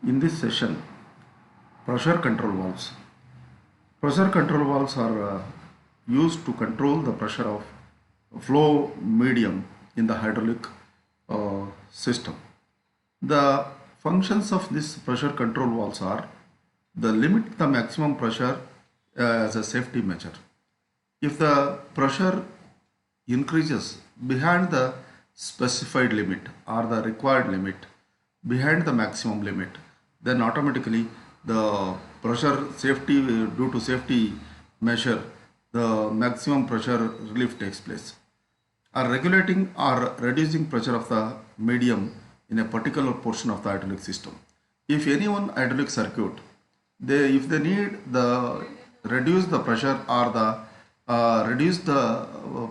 In this session, pressure control valves. Pressure control valves are used to control the pressure of flow medium in the hydraulic system. The functions of this pressure control valves are the limit the maximum pressure as a safety measure. If the pressure increases behind the specified limit or the required limit, behind the maximum limit, then automatically the pressure safety due to safety measure, the maximum pressure relief takes place. Are regulating or reducing pressure of the medium in a particular portion of the hydraulic system. If any one hydraulic circuit, if they need the reduce the pressure or the reduce the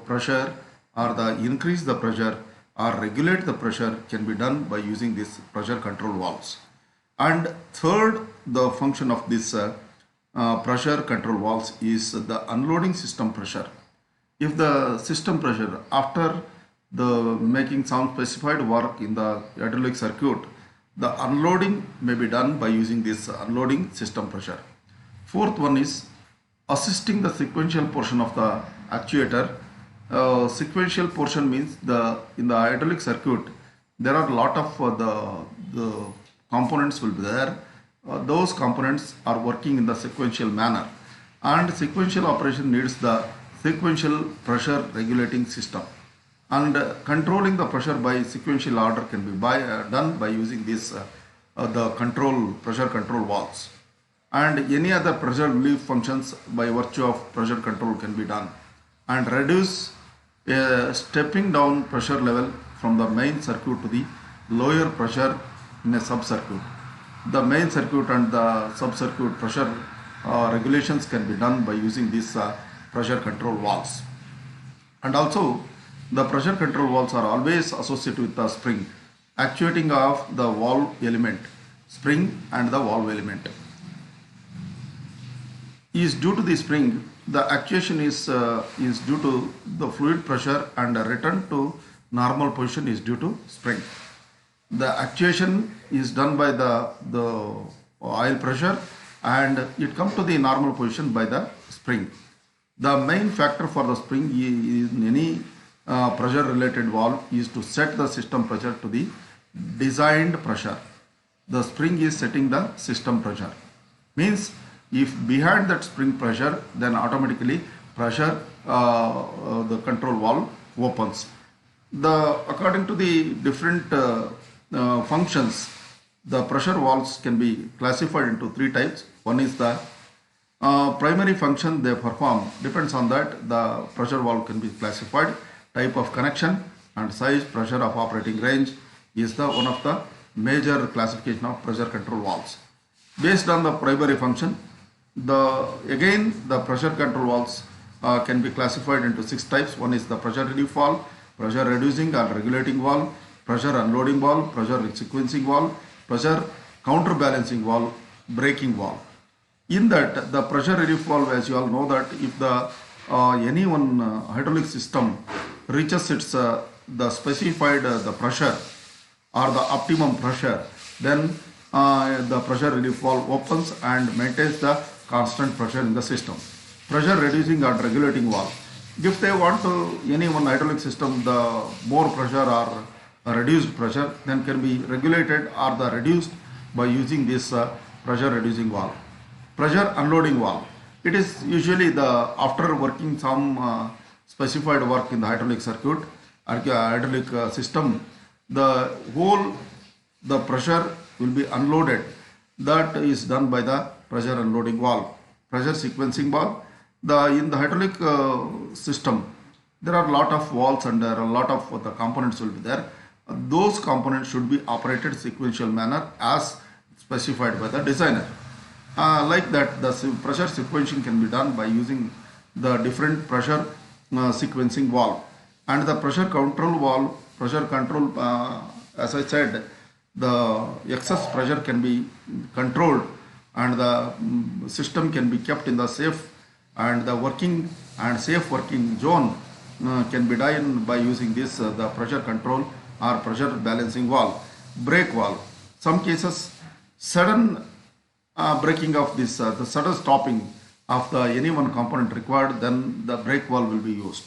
pressure or the increase the pressure or regulate the pressure can be done by using this pressure control valves. And third, the function of this pressure control valves is the unloading system pressure. If the system pressure after the making some specified work in the hydraulic circuit, the unloading may be done by using this unloading system pressure. Fourth one is assisting the sequential portion of the actuator. Sequential portion means in the hydraulic circuit there are a lot of the components will be there. Those components are working in the sequential manner, and sequential operation needs the sequential pressure regulating system, and controlling the pressure by sequential order can be done by using this the pressure control valves, and any other pressure relief functions by virtue of pressure control can be done, and reduce stepping down pressure level from the main circuit to the lower pressure in a sub-circuit. The main circuit and the sub-circuit pressure regulations can be done by using these pressure control valves. And also the pressure control valves are always associated with the spring, actuating of the valve element, spring and the valve element. Is due to the spring, the actuation is due to the fluid pressure, and the return to normal position is due to spring. The actuation is done by the oil pressure, and it comes to the normal position by the spring. The main factor for the spring in any pressure related valve is to set the system pressure to the designed pressure. The spring is setting the system pressure. Means if behind that spring pressure, then automatically pressure the control valve opens. According to the different functions, the pressure valves can be classified into three types. One is the primary function they perform. Depends on that, the pressure valve can be classified. Type of connection and size, pressure of operating range is the one of the major classification of pressure control valves. Based on the primary function, the pressure control valves can be classified into six types. One is the pressure relief valve, pressure reducing or regulating valve, pressure unloading valve, pressure sequencing valve, pressure counterbalancing valve, braking valve. In that, the pressure relief valve, as you all know, that if the any one hydraulic system reaches its the specified the pressure or the optimum pressure, then the pressure relief valve opens and maintains the constant pressure in the system. Pressure reducing or regulating valve. If they want to any one hydraulic system the more pressure or reduced pressure, then can be regulated or the reduced by using this pressure reducing valve. Pressure unloading valve. It is usually after working some specified work in the hydraulic circuit or hydraulic system, the pressure will be unloaded. That is done by the pressure unloading valve. Pressure sequencing valve. In the hydraulic system, there are a lot of valves and there are a lot of the components will be there. Those components should be operated sequential manner as specified by the designer. Like that, the pressure sequencing can be done by using the different pressure sequencing valve, and the pressure control valve. Pressure control, as I said, the excess pressure can be controlled, and the system can be kept in the safe and the working and safe working zone can be done by using this the pressure control or pressure balancing valve. Brake valve. Some cases Sudden breaking of this, the sudden stopping of the any one component required, then the brake valve will be used.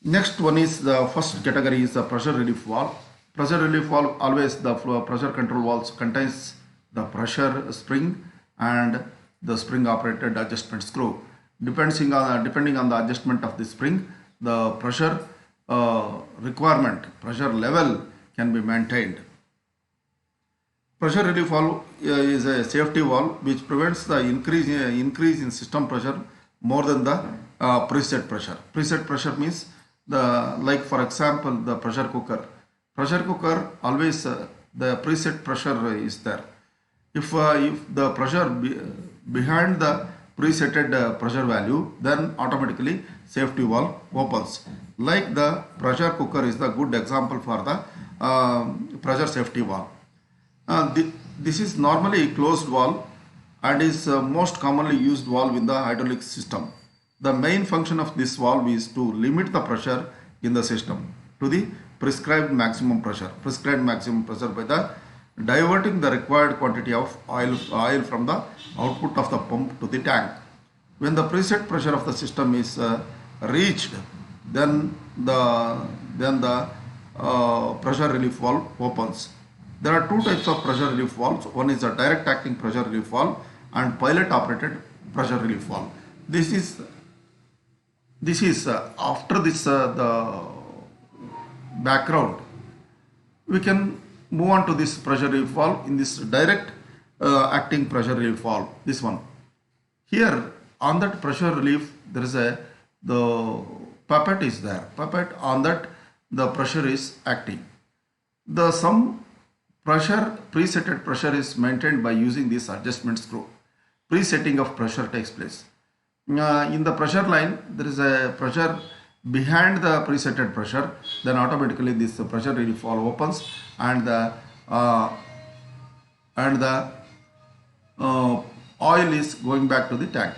Next one is the first category is the pressure relief valve. Pressure relief valve, always the pressure control valves contains the pressure spring and the spring operated adjustment screw. Depending on the adjustment of the spring, the pressure requirement, pressure level can be maintained. Pressure relief valve is a safety valve which prevents the increase in system pressure more than the preset pressure. Preset pressure means the, like for example, the pressure cooker. Pressure cooker always the preset pressure is there. If the pressure behind the presetted pressure value, then automatically safety valve opens. Like the pressure cooker is the good example for the pressure safety valve. This is normally closed valve and is most commonly used valve in the hydraulic system. The main function of this valve is to limit the pressure in the system to the prescribed maximum pressure. Prescribed maximum pressure by the diverting the required quantity of oil from the output of the pump to the tank. When the preset pressure of the system is reached, then the pressure relief valve opens. There are two types of pressure relief valves. One is a direct acting pressure relief valve and pilot operated pressure relief valve. This is after this the background, we can move on to this pressure relief valve in this direct acting pressure relief valve. This one here, on that pressure relief, there is the puppet is there. Puppet, on that the pressure is acting. The some pressure, presetted pressure is maintained by using this adjustment screw. Presetting of pressure takes place. In the pressure line, there is a pressure behind the presetted pressure, then automatically this pressure relief valve opens and the oil is going back to the tank.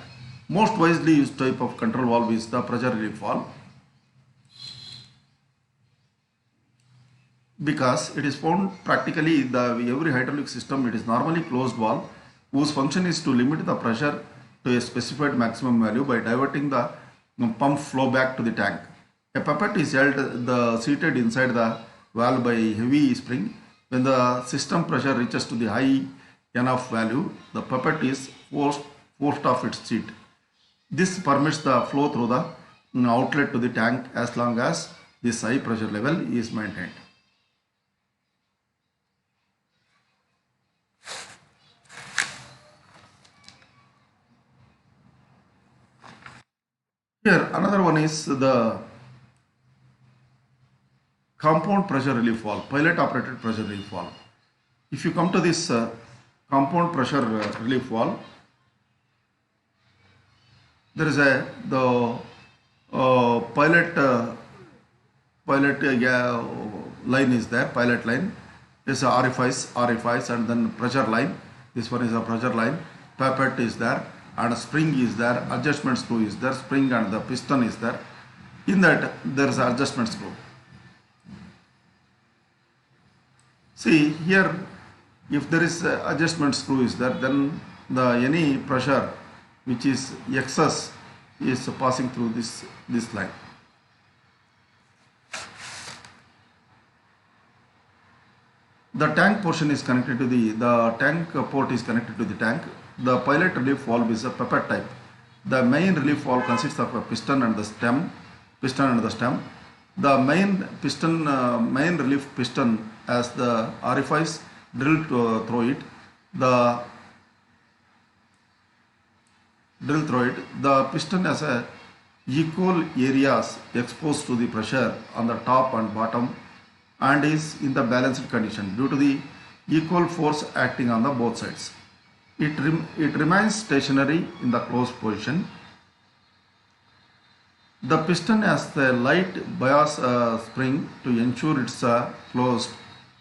Most widely used type of control valve is the pressure relief valve, because it is found practically in every hydraulic system. It is normally closed valve whose function is to limit the pressure to a specified maximum value by diverting the pump flow back to the tank. A puppet is held seated inside the valve by heavy spring. When the system pressure reaches to the high enough value, the puppet is forced off its seat. This permits the flow through the outlet to the tank as long as this high pressure level is maintained. Here another one is the compound pressure relief valve, pilot operated pressure relief valve. If you come to this compound pressure relief valve, there is the pilot line is there. Pilot line is a RFIs and then pressure line. This one is a pressure line. Puppet is there and a spring is there. Adjustment screw is there. Spring and the piston is there. In that there is an adjustment screw. See here, if there is adjustment screw is there, then any pressure which is excess is passing through this line. The tank portion is connected to the tank port is connected to the tank. The pilot relief valve is a puppet type. The main relief valve consists of a piston and the stem. The main relief piston as the orifice drilled through it. The piston has equal areas exposed to the pressure on the top and bottom and is in the balanced condition due to the equal force acting on the both sides. It remains stationary in the closed position. The piston has the light bias spring to ensure it's closed.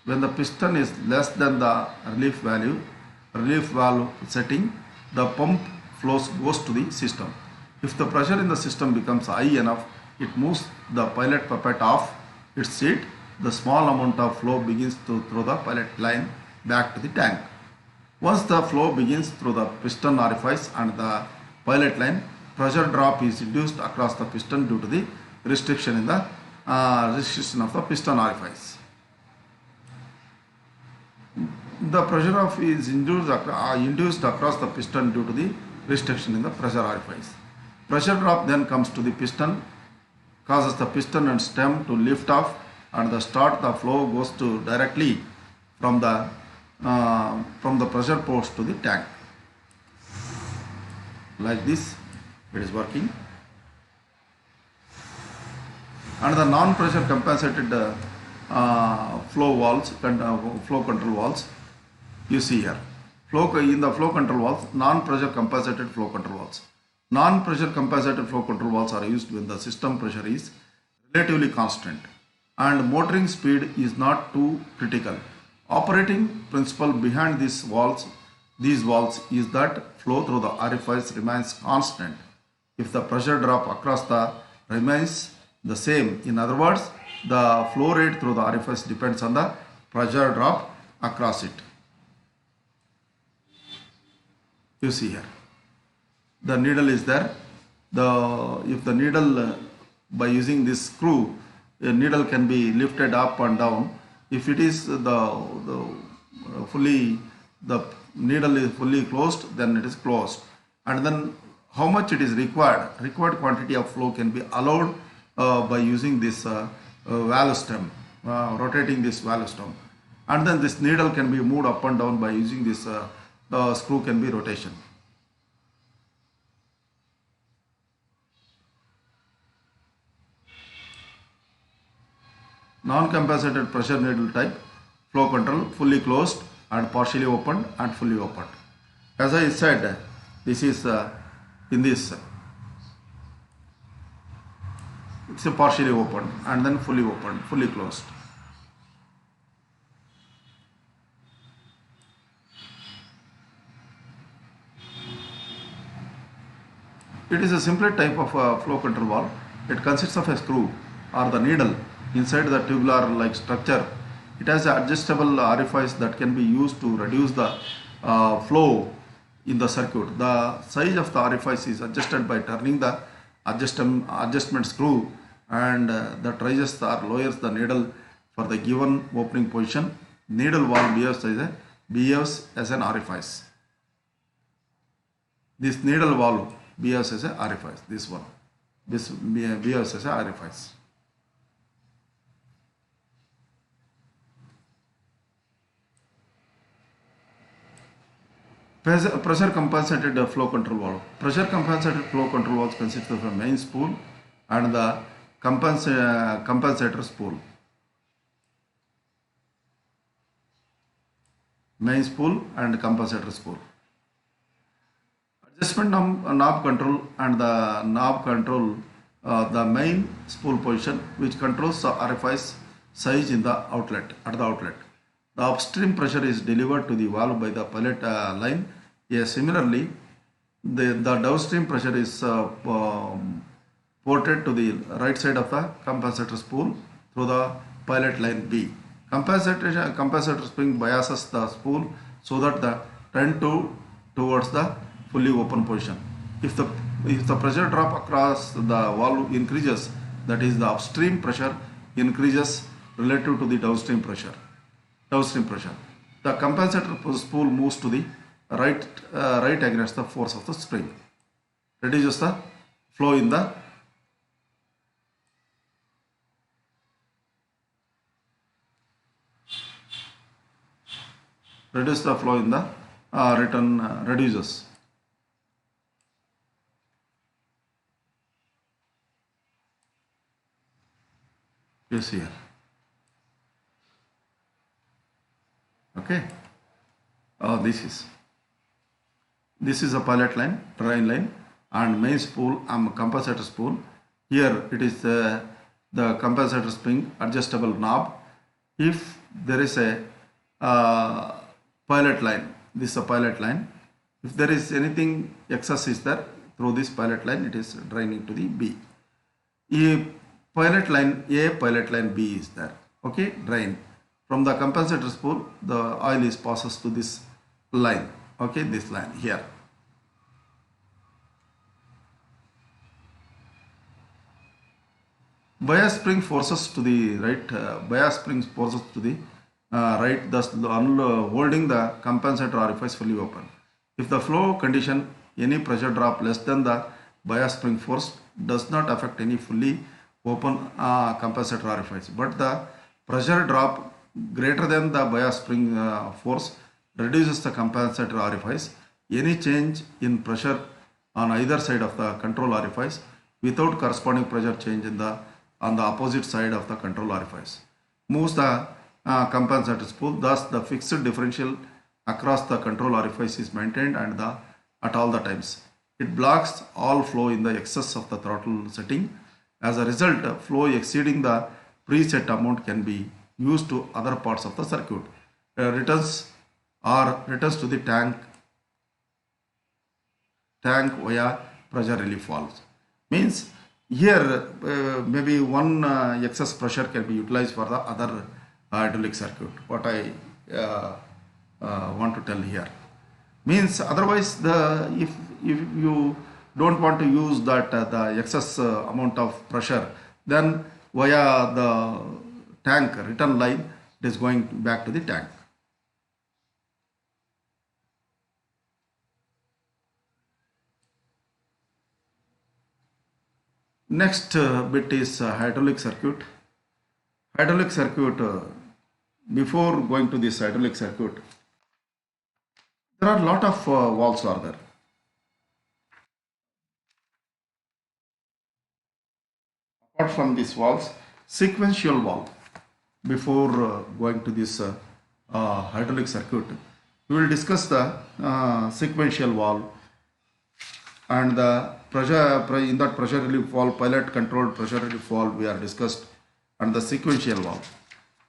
When the piston is less than the relief valve setting, the pump flows goes to the system. If the pressure in the system becomes high enough, it moves the pilot puppet off its seat. The small amount of flow begins to through the pilot line back to the tank. Once the flow begins through the piston orifice and the pilot line, pressure drop is induced across the piston due to the restriction in the restriction of the piston orifice. The pressure drop is induced across the piston due to the restriction in the pressure orifice. Pressure drop then comes to the piston, causes the piston and stem to lift off, and the flow goes to directly from the pressure post to the tank. Like this it is working. And the non-pressure compensated flow valves, flow control valves, you see here. In the flow control valves, non-pressure compensated flow control valves. Non-pressure compensated flow control valves are used when the system pressure is relatively constant and motoring speed is not too critical. Operating principle behind these valves is that flow through the orifice remains constant if the pressure drop across the remains the same. In other words, the flow rate through the orifice depends on the pressure drop across it. You see here, the needle is there. If the needle by using this screw, a needle can be lifted up and down. If it is the needle is fully closed, then it is closed. And then how much it is required quantity of flow can be allowed by using this valve stem, rotating this valve stem. And then this needle can be moved up and down by using this screw can be rotation. Non-compensated pressure needle type flow control, fully closed and partially opened and fully opened. As I said, this is in this, it's a partially opened and then fully opened, fully closed. It is a simpler type of flow control valve. It consists of a screw or the needle inside the tubular like structure. It has an adjustable orifice that can be used to reduce the flow in the circuit. The size of the orifice is adjusted by turning the adjustment screw, and that raises or lowers the needle for the given opening position. Needle valve behaves as an orifice. This needle valve behaves as an orifice. This one, this behaves as an orifice. Pressure compensated flow control valve. Pressure compensated flow control valves consist of a main spool and the compensator spool. Main spool and compensator spool. Adjustment knob control and the knob control the main spool position, which controls the orifice size in the outlet. The upstream pressure is delivered to the valve by the pilot line. Similarly, the downstream pressure is ported to the right side of the compensator spool through the pilot line B. Compensator spring biases the spool so that the turn towards the fully open position. If the pressure drop across the valve increases, that is the upstream pressure increases relative to the downstream pressure. The compensator spool moves to the right against the force of the spring, reduces the flow in the reduces. Yes, here. Okay. This is a pilot line, drain line, and main spool and compensator spool. Here it is the compensator spring adjustable knob. If there is a pilot line, this is a pilot line. If there is anything excess is there through this pilot line, it is draining to the B. Pilot line A, pilot line B is there. Okay, drain. From the compensator spool, the oil is passes to this line. Okay, this line here. Bias spring forces to the right. Bias spring forces to the right, thus holding the compensator orifice fully open. If the flow condition any pressure drop less than the bias spring force does not affect any fully open compensator orifice, but the pressure drop greater than the bias spring force reduces the compensator orifice. Any change in pressure on either side of the control orifice without corresponding pressure change in the on the opposite side of the control orifice moves the compensator spool. Thus, the fixed differential across the control orifice is maintained and at all the times. It blocks all flow in the excess of the throttle setting. As a result, flow exceeding the preset amount can be used to other parts of the circuit. Returns to the tank via pressure relief valves. Means here maybe one excess pressure can be utilized for the other hydraulic circuit. What I want to tell here means otherwise if you don't want to use that the excess amount of pressure, then via the tank return line it is going back to the tank. Next bit is hydraulic circuit. Hydraulic circuit, before going to this hydraulic circuit, there are a lot of valves are there. Apart from these valves, sequential valve. Before going to this hydraulic circuit, we will discuss the sequential valve and the pressure in that pressure relief valve, pilot controlled pressure relief valve we are discussed, and the sequential valve.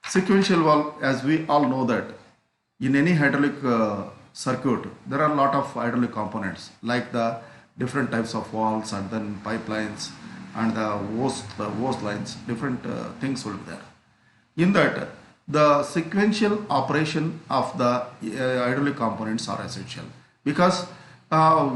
Sequential valve, as we all know that in any hydraulic circuit there are a lot of hydraulic components like the different types of valves and then pipelines and the hose lines, different things will be there. In that, the sequential operation of the hydraulic components are essential because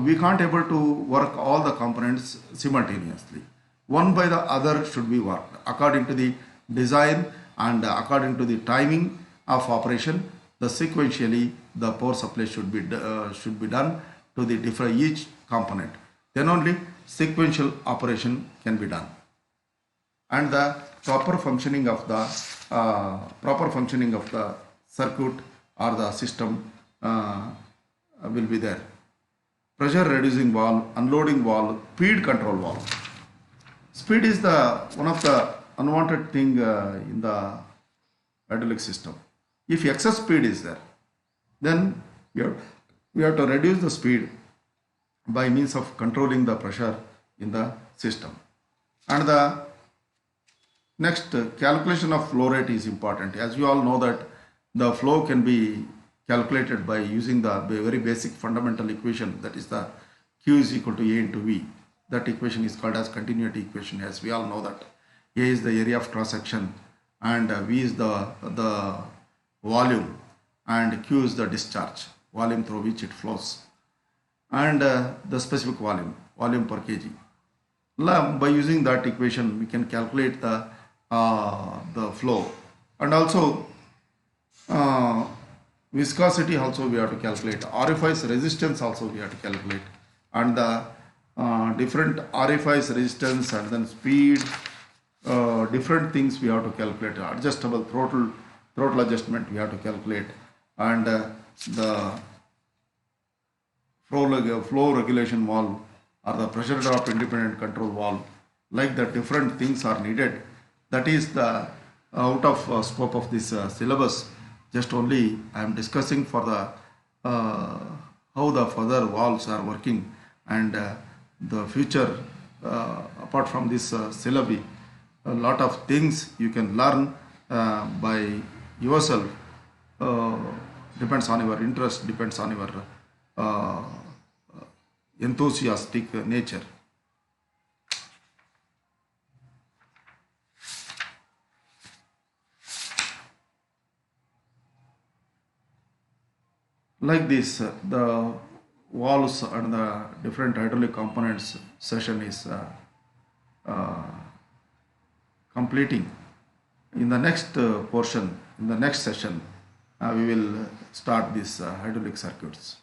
we can't able to work all the components simultaneously. One by the other should be worked according to the design and according to the timing of operation. The sequentially the power supply should be done to the different each component. Then only sequential operation can be done, and the proper functioning of the circuit or the system will be there. Pressure reducing valve, unloading valve, speed control valve. Speed is the one of the unwanted thing in the hydraulic system. If excess speed is there, then we have to reduce the speed by means of controlling the pressure in the system. And the next, calculation of flow rate is important. As you all know that the flow can be calculated by using the very basic fundamental equation, that is the Q is equal to A into V. That equation is called as continuity equation. As we all know that A is the area of cross section and V is the volume and Q is the discharge, volume through which it flows, and the specific volume per kg. By using that equation we can calculate the flow, and also viscosity also we have to calculate, orifice resistance also we have to calculate, and the different orifice resistance and then speed, different things we have to calculate. Adjustable throttle adjustment we have to calculate, and the flow regulation valve or the pressure drop independent control valve, like the different things are needed. That is the out of scope of this syllabus. Just only I am discussing for the how the further valves are working, and the future apart from this syllabi, a lot of things you can learn by yourself. Depends on your interest, depends on your enthusiastic nature. Like this, the valves and the different hydraulic components session is uh, completing. In the next portion, in the next session, we will start these hydraulic circuits.